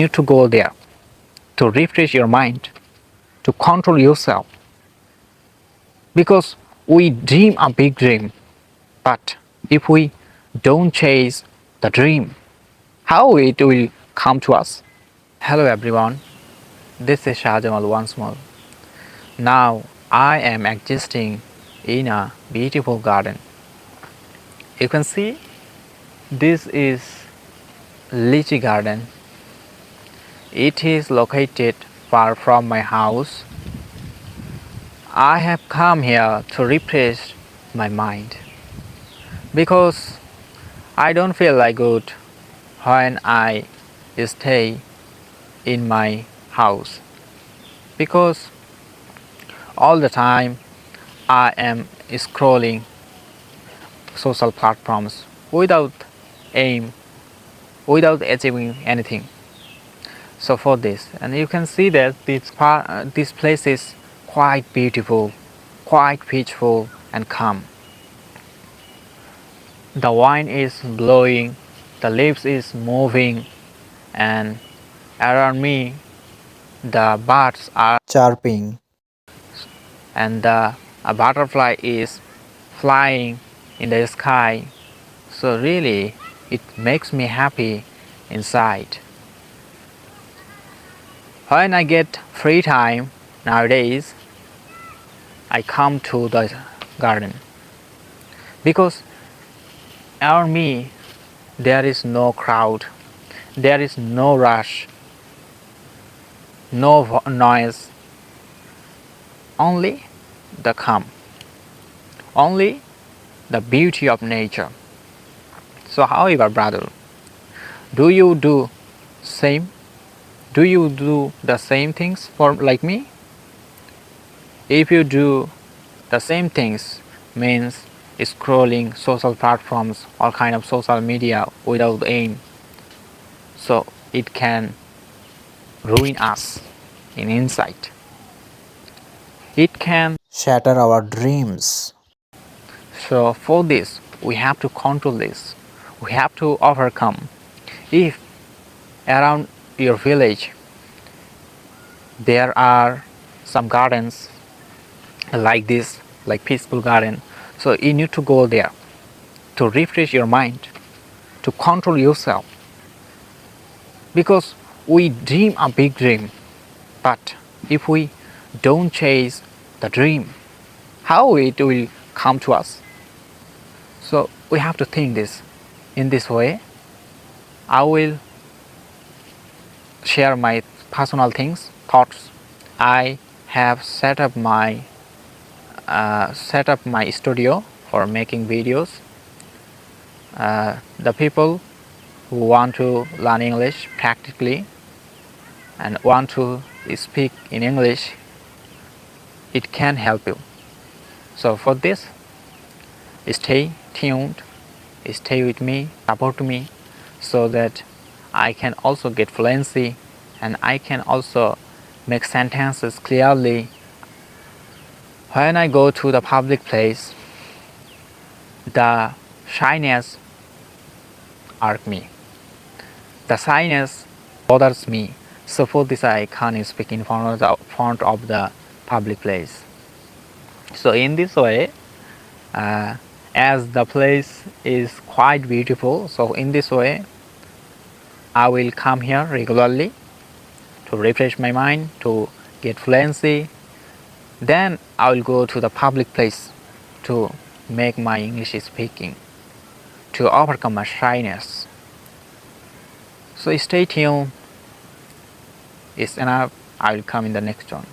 need to go there to refresh your mind, to control yourself. Because we dream a big dream, but if we don't chase the dream, how it will come to us? Hello everyone, this is Sahajamal once more. Now I am existing in a beautiful garden. You can see this is lychee garden. It is located far from my house. I have come here to refresh my mind because I don't feel like good when I stay in my house, because all the time I am scrolling social platforms without aim, without achieving anything. So for this, and you can see that this place is quite beautiful, quite peaceful and calm. The wind is blowing, the leaves is moving, and around me the birds are chirping, and a butterfly is flying in the sky. So really it makes me happy inside. When I get free time nowadays, I come to the garden because around me there is no crowd, there is no rush, no noise, only the calm, only the beauty of nature. So however, brother, do you do same? Do you do the same things for like me? If you do the same things, means scrolling social platforms, all kind of social media without aim, so it can ruin us in insight. It can shatter our dreams. So for this, we have to control this. We have to overcome. If around your village there are some gardens like this, like peaceful garden, so you need to go there to refresh your mind, to control yourself. Because we dream a big dream, but if we don't chase the dream, how it will come to us? So we have to think this in this way. I will share my personal thoughts. I have set up my studio for making videos. The people who want to learn English practically and want to speak in English, it can help you. So for this, stay tuned, stay with me, support me, so that I can also get fluency and I can also make sentences clearly. When I go to the public place, the shyness irks me. The shyness bothers me. So for this, I can't speak in front of the public place. So in this way, as the place is quite beautiful, so in this way I will come here regularly to refresh my mind, to get fluency. Then I will go to the public place to make my English speaking, to overcome my shyness. So stay tuned. It's enough. I will come in the next one.